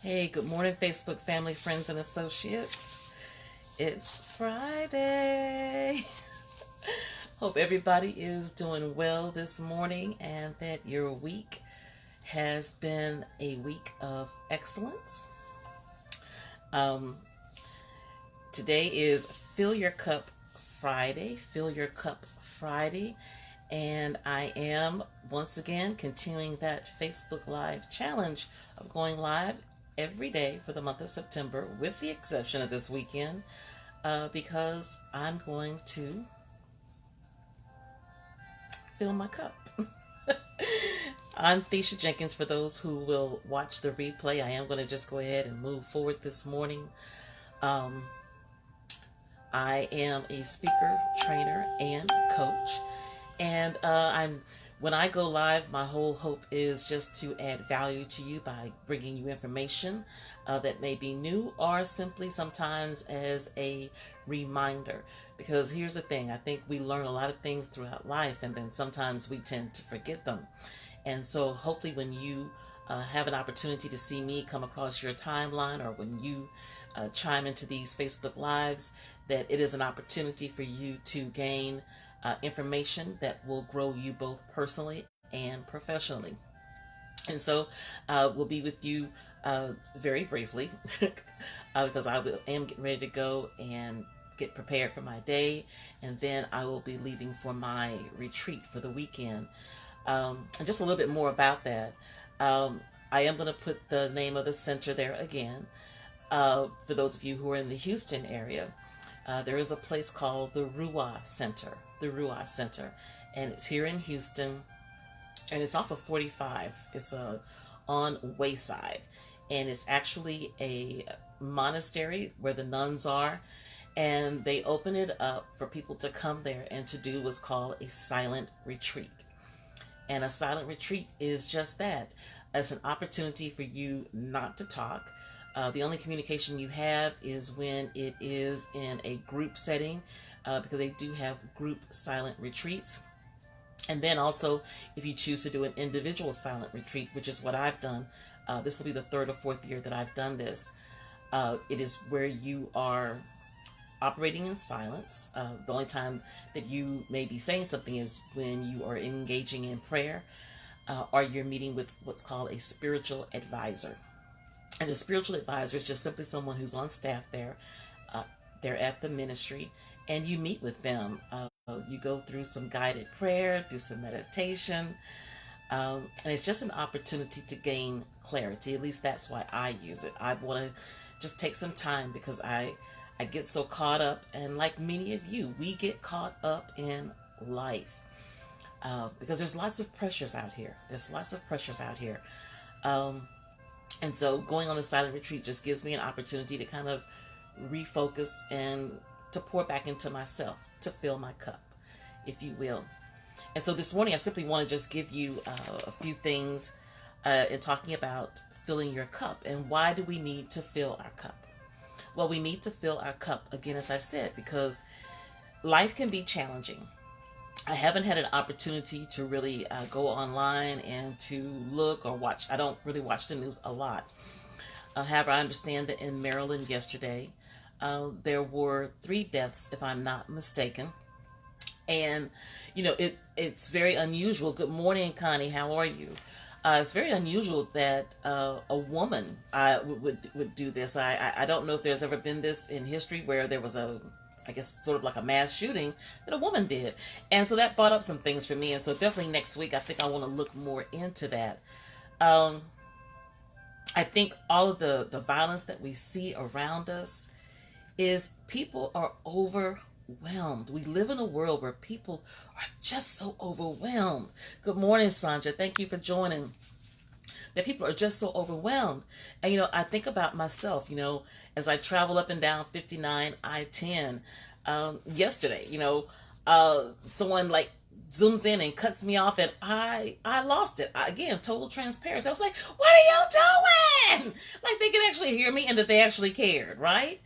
Hey, good morning, Facebook family, friends, and associates. It's Friday. Hope everybody is doing well this morning and that your week has been a week of excellence. Um, Today is Fill Your Cup Friday. Fill Your Cup Friday. And I am once again continuing that Facebook Live challenge of going live every day for the month of September, with the exception of this weekend, because I'm going to fill my cup. I'm Thesha Jenkins. For those who will watch the replay, I am going to just go ahead and move forward this morning. I am a speaker, trainer, and coach. And when I go live, my whole hope is just to add value to you by bringing you information that may be new, or simply sometimes as a reminder. Because here's the thing, I think we learn a lot of things throughout life, and then sometimes we tend to forget them. And so hopefully when you have an opportunity to see me come across your timeline, or when you chime into these Facebook Lives, that it is an opportunity for you to gain information that will grow you both personally and professionally. And so we'll be with you very briefly because I am getting ready to go and get prepared for my day, and then I will be leaving for my retreat for the weekend. And just a little bit more about that. I am going to put the name of the center there again. For those of you who are in the Houston area, there is a place called the Ruah Center. The Ruah Center. And it's here in Houston. And it's off of 45. It's on Wayside. And it's actually a monastery where the nuns are. And they open it up for people to come there and to do what's called a silent retreat. And a silent retreat is just that. It's an opportunity for you not to talk. The only communication you have is when it is in a group setting, because they do have group silent retreats. And then also, if you choose to do an individual silent retreat, which is what I've done, this will be the third or fourth year that I've done this. It is where you are operating in silence. The only time that you may be saying something is when you are engaging in prayer, or you're meeting with what's called a spiritual advisor. And the spiritual advisor is just simply someone who's on staff there. They're at the ministry, and you meet with them. You go through some guided prayer, do some meditation, and it's just an opportunity to gain clarity. At least that's why I use it. I want to just take some time because I get so caught up, and like many of you, we get caught up in life because there's lots of pressures out here. And so going on a silent retreat just gives me an opportunity to kind of refocus and to pour back into myself, to fill my cup, if you will. And so this morning I simply want to just give you a few things in talking about filling your cup. And why do we need to fill our cup? Well, we need to fill our cup, again, as I said, because life can be challenging. I haven't had an opportunity to really go online and to look or watch. I don't really watch the news a lot. However, I understand that in Maryland yesterday, there were 3 deaths, if I'm not mistaken. And, it's very unusual. Good morning, Connie. How are you? It's very unusual that a woman would do this. I don't know if there's ever been this in history where there was I guess sort of like a mass shooting that a woman did. And so that brought up some things for me. And so definitely next week, I think I want to look more into that. I think all of the violence that we see around us is people are overwhelmed. We live in a world where people are just so overwhelmed. Good morning, Sandra. Thank you for joining. That people are just so overwhelmed. And, I think about myself, as I travel up and down 59 I-10, yesterday, someone like zooms in and cuts me off, and I lost it. Again, total transparency. I was like, what are you doing? Like they could actually hear me and that they actually cared, right?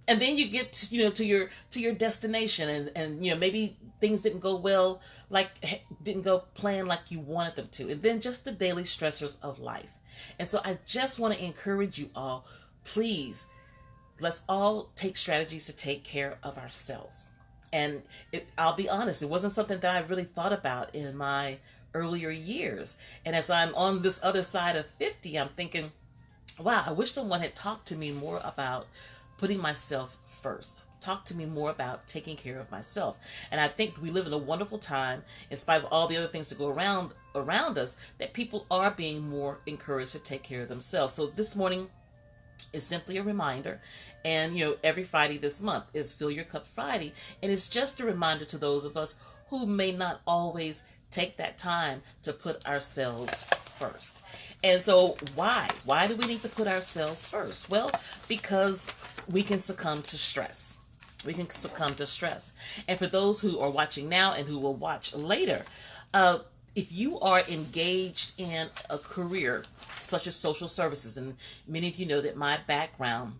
and then you get to, to your destination, and maybe things didn't go well, didn't go plan like you wanted them to, and then just the daily stressors of life. And so I just want to encourage you all, please, let's all take strategies to take care of ourselves. And I'll be honest, it wasn't something that I really thought about in my earlier years. And as I'm on this other side of 50, I'm thinking, wow, I wish someone had talked to me more about putting myself first. Talk to me more about taking care of myself. And I think we live in a wonderful time, in spite of all the other things that go around us, that people are being more encouraged to take care of themselves. So this morning is simply a reminder. And every Friday this month is Fill Your Cup Friday, and it's just a reminder to those of us who may not always take that time to put ourselves first. And so why do we need to put ourselves first? Well, because we can succumb to stress. And for those who are watching now and who will watch later, if you are engaged in a career such as social services, and many of you know that my background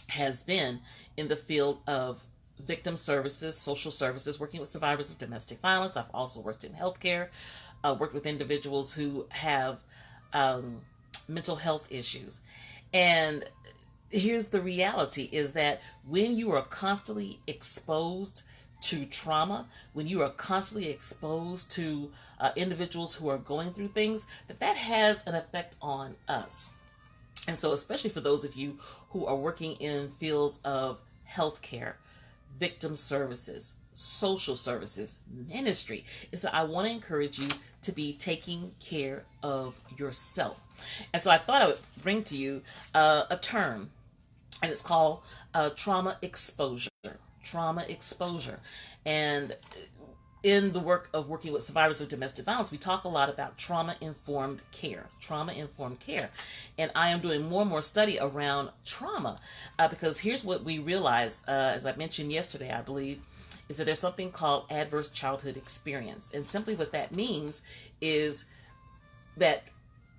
has been in the field of victim services, social services, working with survivors of domestic violence. I've also worked in healthcare, worked with individuals who have mental health issues. And here's the reality, is that when you are constantly exposed to trauma, when you are constantly exposed to individuals who are going through things, that has an effect on us. And so especially for those of you who are working in fields of healthcare, victim services, social services, ministry, is that I want to encourage you to be taking care of yourself. And so I thought I would bring to you a term, and it's called trauma exposure. Trauma exposure. And in the work of working with survivors of domestic violence, we talk a lot about trauma-informed care. Trauma-informed care. And I am doing more and more study around trauma because here's what we realized, as I mentioned yesterday, I believe, is that there's something called adverse childhood experience. And simply what that means is that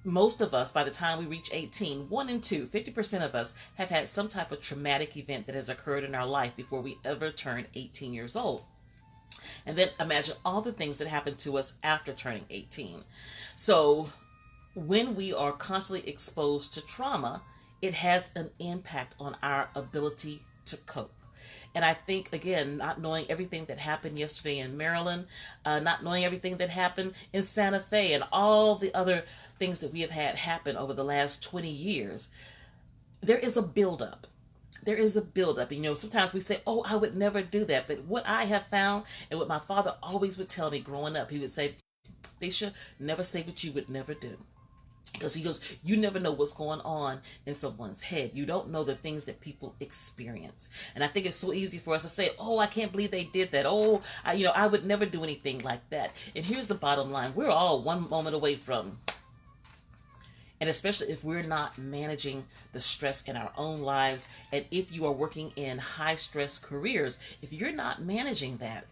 most of us, by the time we reach 18, 1 in 2, 50% of us have had some type of traumatic event that has occurred in our life before we ever turn 18 years old. And then imagine all the things that happen to us after turning 18. So when we are constantly exposed to trauma, it has an impact on our ability to cope. And I think, again, not knowing everything that happened yesterday in Maryland, not knowing everything that happened in Santa Fe, and all the other things that we have had happen over the last 20 years, there is a buildup. There is a buildup. Sometimes we say, oh, I would never do that. But what I have found, and what my father always would tell me growing up, he would say, Daisha, never say what you would never do. Because he goes, you never know what's going on in someone's head. You don't know the things that people experience. And I think it's so easy for us to say, oh, I can't believe they did that. Oh, I would never do anything like that. And here's the bottom line. We're all one moment away from, and especially if we're not managing the stress in our own lives, and if you are working in high stress careers, if you're not managing that,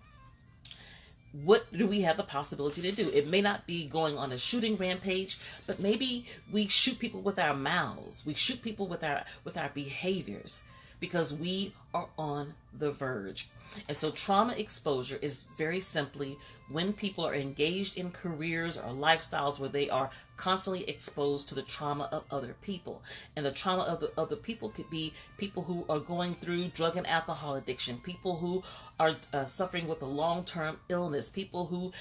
what do we have the possibility to do? It may not be going on a shooting rampage, but maybe we shoot people with our mouths. We shoot people with our behaviors because we are on the verge. And so trauma exposure is very simply when people are engaged in careers or lifestyles where they are constantly exposed to the trauma of other people. And the trauma of the other people could be people who are going through drug and alcohol addiction, people who are suffering with a long-term illness, people who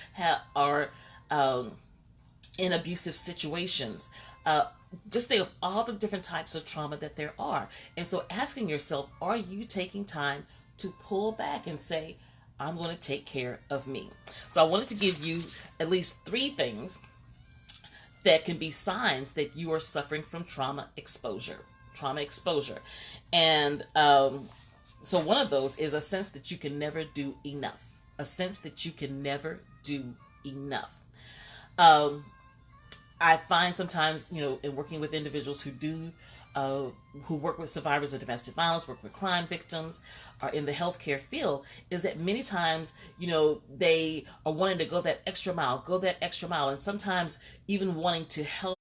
are in abusive situations. Just think of all the different types of trauma that there are. And so asking yourself, are you taking time to pull back and say, I'm going to take care of me? So I wanted to give you at least 3 things that can be signs that you are suffering from trauma exposure. And so one of those is a sense that you can never do enough. I find sometimes, in working with individuals who work with survivors of domestic violence, work with crime victims, are in the healthcare field, is that many times, they are wanting to go that extra mile, and sometimes even wanting to help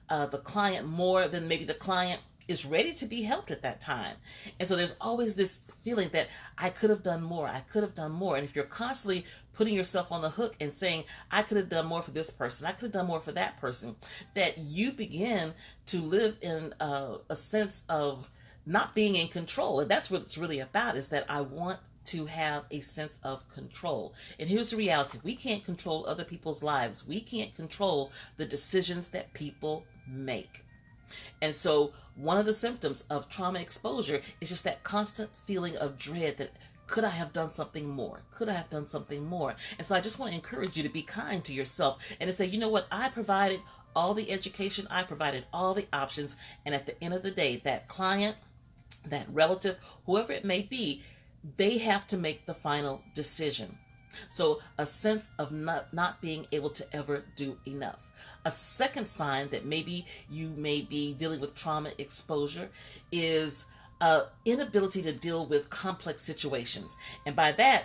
the client more than maybe the client is ready to be helped at that time. And so there's always this feeling that I could have done more. I could have done more. And if you're constantly putting yourself on the hook and saying, I could have done more for this person, I could have done more for that person, that you begin to live in a sense of not being in control. And that's what it's really about, is that I want to have a sense of control. And here's the reality. We can't control other people's lives. We can't control the decisions that people make. And so one of the symptoms of trauma exposure is just that constant feeling of dread that could I have done something more? Could I have done something more? And so I just want to encourage you to be kind to yourself and to say, you know what? I provided all the education. I provided all the options. And at the end of the day, that client, that relative, whoever it may be, they have to make the final decision. So a sense of not being able to ever do enough. A second sign that maybe you may be dealing with trauma exposure is inability to deal with complex situations. And by that,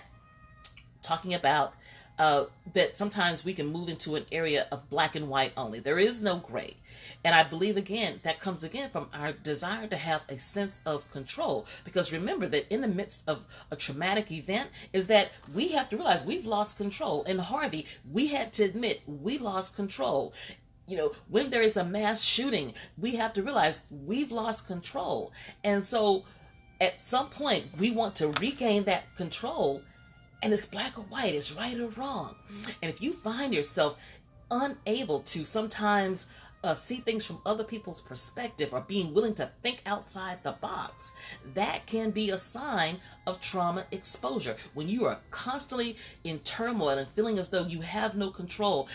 talking about that sometimes we can move into an area of black and white only. There is no gray. And I believe, again, that comes again from our desire to have a sense of control. Because remember that in the midst of a traumatic event is that we have to realize we've lost control. In Harvey, we had to admit we lost control. You know, when there is a mass shooting, we have to realize we've lost control. And so at some point, we want to regain that control. And it's black or white, it's right or wrong. And if you find yourself unable to sometimes see things from other people's perspective or being willing to think outside the box, that can be a sign of trauma exposure. When you are constantly in turmoil and feeling as though you have no control,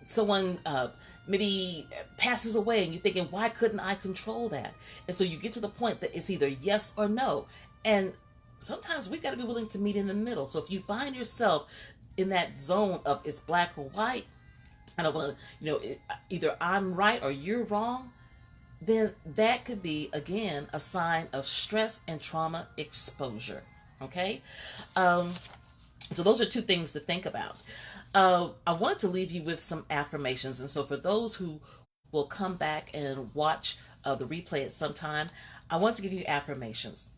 someone maybe passes away and you're thinking, why couldn't I control that? And so you get to the point that it's either yes or no. And sometimes we got to be willing to meet in the middle. So if you find yourself in that zone of it's black or white, I don't want to, either I'm right or you're wrong, then that could be, again, a sign of stress and trauma exposure. Okay? So those are two things to think about. I wanted to leave you with some affirmations. And so for those who will come back and watch the replay at some time, I want to give you affirmations.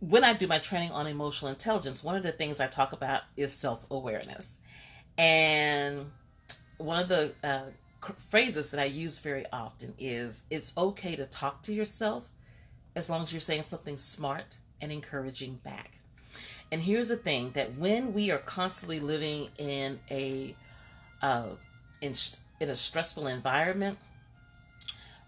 When I do my training on emotional intelligence, one of the things I talk about is self-awareness. And one of the phrases that I use very often is, it's okay to talk to yourself as long as you're saying something smart and encouraging back. And here's the thing, that when we are constantly living in a stressful environment,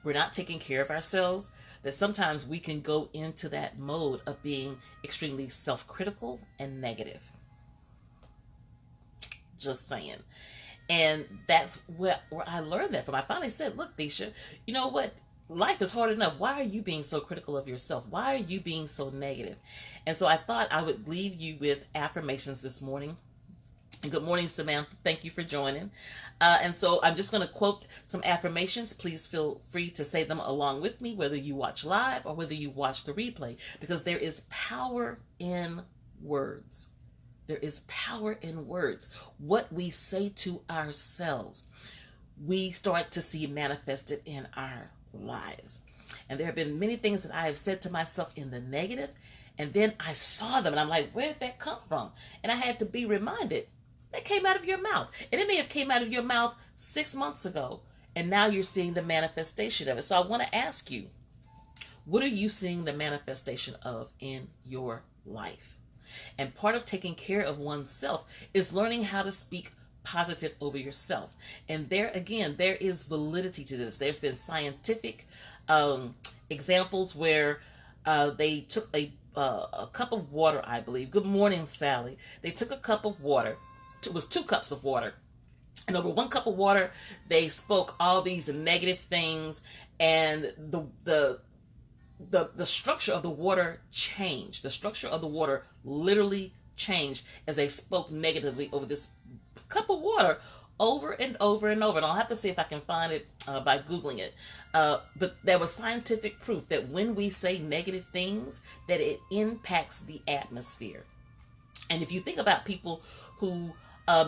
we're not taking care of ourselves, that sometimes we can go into that mode of being extremely self-critical and negative. Just saying. And that's where I learned that from. I finally said, look, Deisha, you know what? Life is hard enough. Why are you being so critical of yourself? Why are you being so negative? And so I thought I would leave you with affirmations this morning. Good morning, Samantha. Thank you for joining. And so I'm just going to quote some affirmations. Please feel free to say them along with me, whether you watch live or whether you watch the replay, because there is power in words. There is power in words. What we say to ourselves, we start to see manifested in our lives. And there have been many things that I have said to myself in the negative, and then I saw them and I'm like, where did that come from? And I had to be reminded, that came out of your mouth. And it may have came out of your mouth 6 months ago, and now you're seeing the manifestation of it. So I want to ask you, what are you seeing the manifestation of in your life? And part of taking care of oneself is learning how to speak positive over yourself. And there again, there is validity to this. There's been scientific examples where they took a cup of water, I believe. Good morning, Sally. They took a cup of water. It was 2 cups of water. And over 1 cup of water, they spoke all these negative things, and the structure of the water changed. The structure of the water literally changed as they spoke negatively over this cup of water over and over and over. And I'll have to see if I can find it by Googling it. But there was scientific proof that when we say negative things, that it impacts the atmosphere. And if you think about people who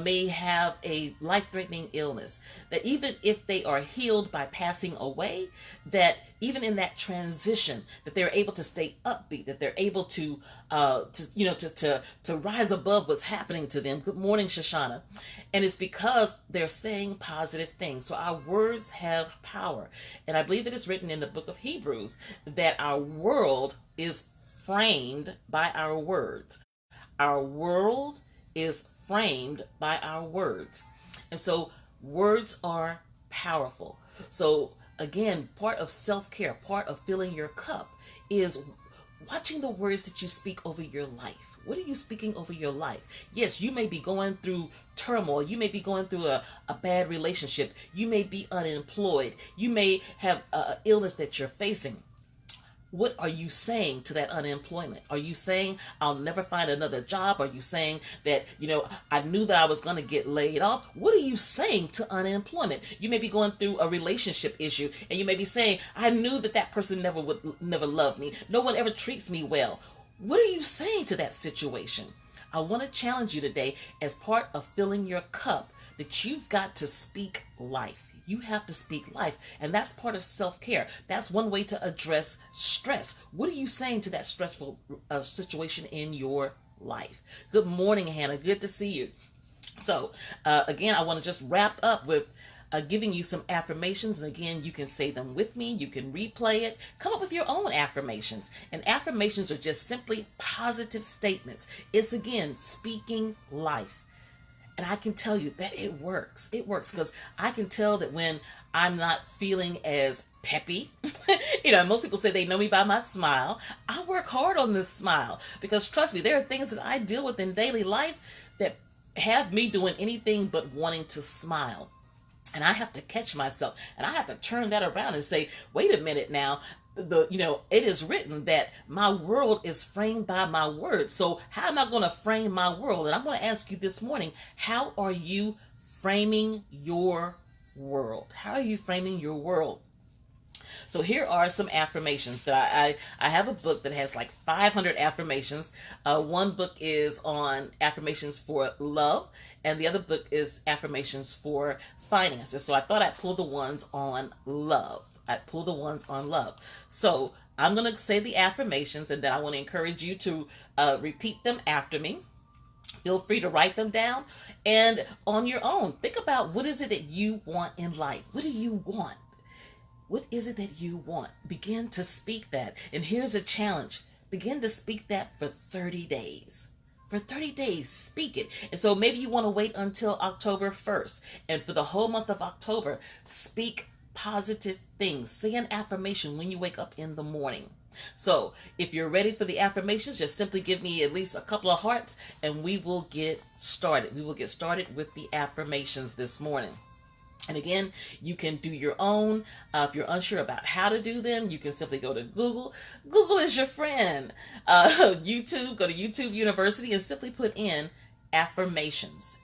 may have a life-threatening illness, that even if they are healed by passing away, that even in that transition, that they're able to stay upbeat, that they're able to rise above what's happening to them. Good morning, Shoshana. And it's because they're saying positive things. So our words have power. And I believe it is written in the book of Hebrews that our world is framed by our words. Our world is framed by our words. And so words are powerful. So again, part of self-care, part of filling your cup is watching the words that you speak over your life. What are you speaking over your life? Yes, you may be going through turmoil. You may be going through a bad relationship. You may be unemployed. You may have an illness that you're facing. What are you saying to that unemployment? Are you saying, I'll never find another job? Are you saying that, I knew that I was going to get laid off? What are you saying to unemployment? You may be going through a relationship issue, and you may be saying, I knew that that person never loved me. No one ever treats me well. What are you saying to that situation? I want to challenge you today, as part of filling your cup, that you've got to speak life. You have to speak life, and that's part of self-care. That's one way to address stress. What are you saying to that stressful situation in your life? Good morning, Hannah. Good to see you. So, again, I want to just wrap up with giving you some affirmations. And again, you can say them with me. You can replay it. Come up with your own affirmations. And affirmations are just simply positive statements. It's, again, speaking life. And I can tell you that it works. It works because I can tell that when I'm not feeling as peppy, most people say they know me by my smile. I work hard on this smile because, trust me, there are things that I deal with in daily life that have me doing anything but wanting to smile. And I have to catch myself, and I have to turn that around and say, wait a minute now. It is written that my world is framed by my words. So how am I going to frame my world? And I'm going to ask you this morning, how are you framing your world? How are you framing your world? So here are some affirmations that I have a book that has like 500 affirmations. One book is on affirmations for love, and the other book is affirmations for finances. So I thought I'd pull the ones on love. So I'm going to say the affirmations, and then I want to encourage you to repeat them after me. Feel free to write them down, and on your own, think about, what is it that you want in life? What do you want? What is it that you want? Begin to speak that. And here's a challenge. Begin to speak that for 30 days. For 30 days, speak it. And so maybe you want to wait until October 1st. And for the whole month of October, speak positive things. Say an affirmation when you wake up in the morning. So if you're ready for the affirmations, just simply give me at least a couple of hearts and we will get started. We will get started with the affirmations this morning. And again, you can do your own. If you're unsure about how to do them, you can simply go to Google. Google is your friend. YouTube, go to YouTube University and simply put in affirmations.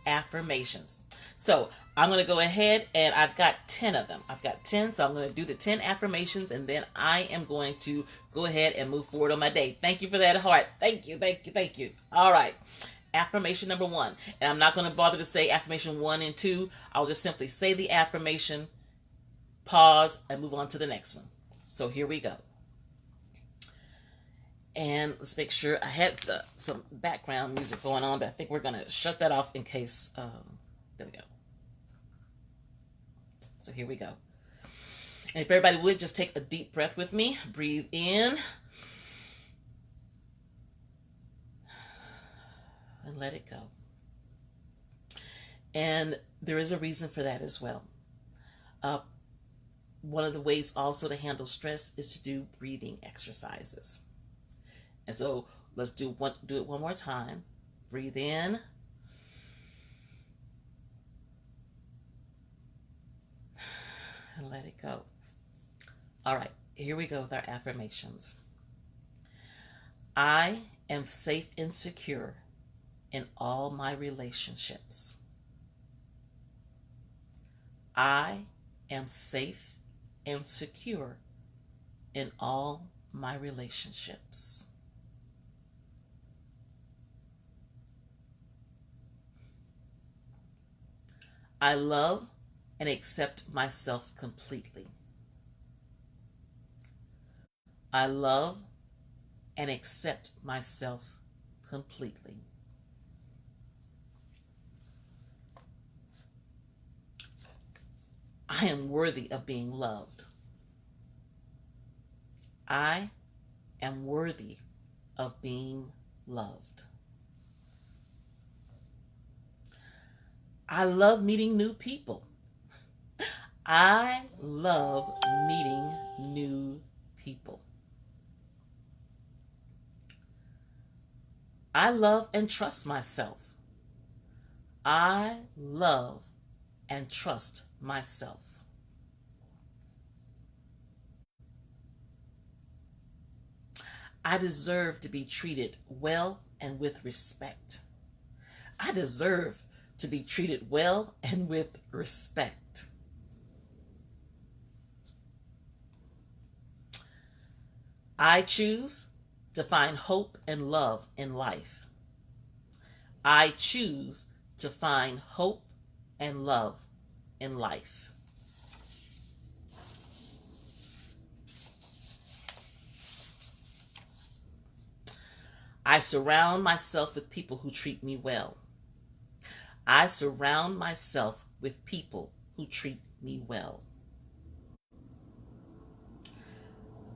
So I'm going to go ahead, and I've got 10 of them. I've got 10, so I'm going to do the 10 affirmations, and then I am going to go ahead and move forward on my day. Thank you for that heart. Thank you. All right. Affirmation number 1. And I'm not going to bother to say affirmation 1 and 2. I'll just simply say the affirmation, pause, and move on to the next one. So here we go. And let's make sure I had some background music going on, but I think we're going to shut that off in case... there we go. So here we go. And if everybody would just take a deep breath with me. Breathe in. And let it go. And there is a reason for that as well. One of the ways also to handle stress is to do breathing exercises. And so let's do it one more time. Breathe in. And let it go. All right, here we go with our affirmations. I am safe and secure in all my relationships. I am safe and secure in all my relationships. I love and accept myself completely. I love and accept myself completely. I am worthy of being loved. I am worthy of being loved. I love meeting new people. I love meeting new people. I love and trust myself. I love and trust myself. I deserve to be treated well and with respect. I deserve to be treated well and with respect. I choose to find hope and love in life. I choose to find hope and love in life. I surround myself with people who treat me well. I surround myself with people who treat me well.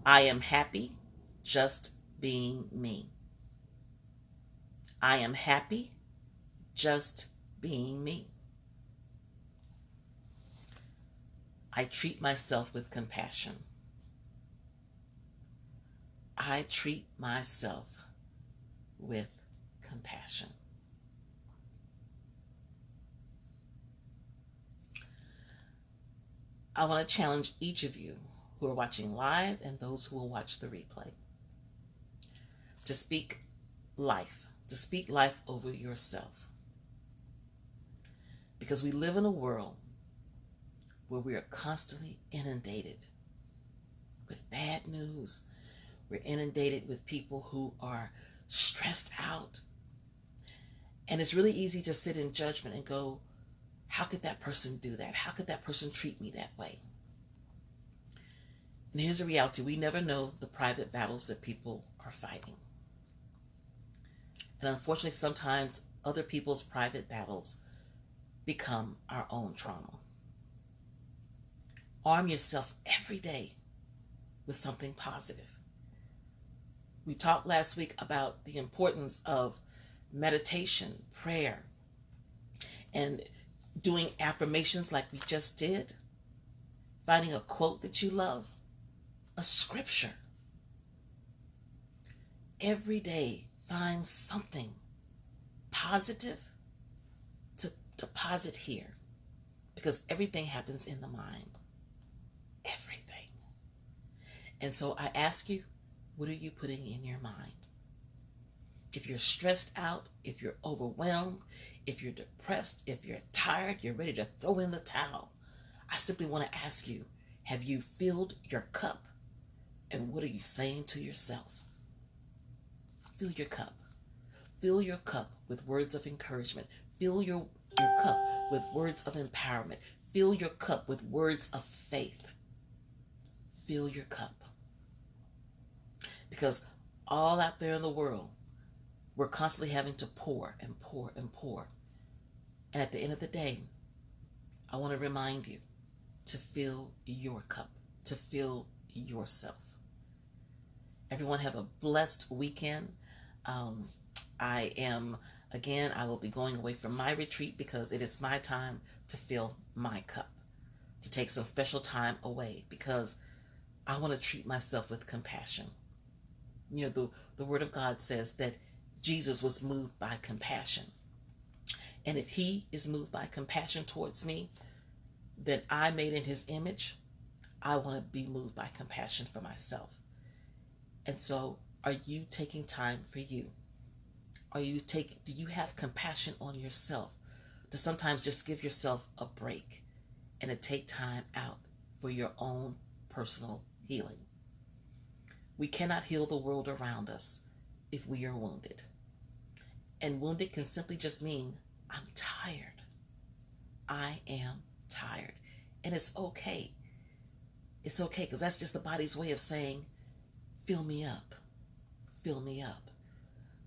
I am happy just being me. I am happy just being me. I treat myself with compassion. I treat myself with compassion. I want to challenge each of you who are watching live and those who will watch the replay to speak life over yourself. Because we live in a world where we are constantly inundated with bad news. We're inundated with people who are stressed out. And it's really easy to sit in judgment and go, how could that person do that? How could that person treat me that way? And here's the reality. We never know the private battles that people are fighting. And unfortunately, sometimes other people's private battles become our own trauma. Arm yourself every day with something positive. We talked last week about the importance of meditation, prayer, and doing affirmations like we just did. Finding a quote that you love, a scripture. Every day, find something positive to deposit here, because everything happens in the mind. Everything. And so I ask you, what are you putting in your mind? If you're stressed out, if you're overwhelmed, if you're depressed, if you're tired, you're ready to throw in the towel, I simply want to ask you, have you filled your cup? And what are you saying to yourself? Fill your cup. Fill your cup with words of encouragement. Fill your cup with words of empowerment. Fill your cup with words of faith. Fill your cup. Because all out there in the world, we're constantly having to pour and pour and pour. And at the end of the day, I want to remind you to fill your cup, to fill yourself. Everyone have a blessed weekend. I will be going away from my retreat because it is my time to fill my cup, to take some special time away because I want to treat myself with compassion. You know, the Word of God says that Jesus was moved by compassion. And if he is moved by compassion towards me, then I made in his image, I want to be moved by compassion for myself. And so, are you taking time for you? Do you have compassion on yourself to sometimes just give yourself a break and to take time out for your own personal healing? We cannot heal the world around us if we are wounded. And wounded can simply just mean I'm tired. I am tired. And it's okay. It's okay because that's just the body's way of saying, fill me up. Fill me up.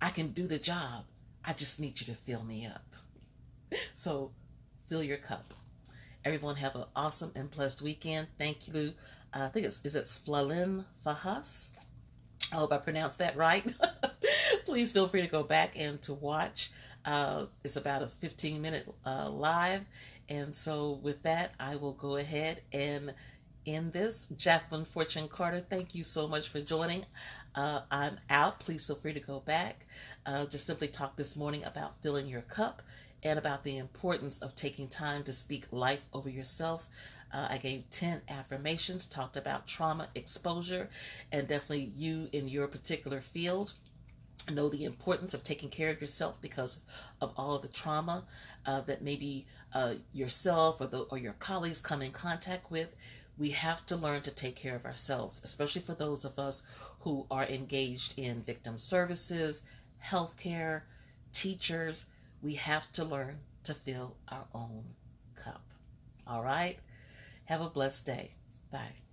I can do the job. I just need you to fill me up. So fill your cup. Everyone have an awesome and blessed weekend. Thank you. I think it's Flalin Fahas. I hope I pronounced that right. Please feel free to go back and to watch. It's about a 15-minute live. And so with that, I will go ahead and end this. Jacqueline Fortune Carter, thank you so much for joining. I'm out. Please feel free to go back. Just simply talk this morning about filling your cup and about the importance of taking time to speak life over yourself. I gave 10 affirmations, talked about trauma exposure, and definitely you in your particular field know the importance of taking care of yourself because of all of the trauma that maybe yourself or your colleagues come in contact with. We have to learn to take care of ourselves, especially for those of us who are engaged in victim services, healthcare, teachers. We have to learn to fill our own cup. All right? Have a blessed day. Bye.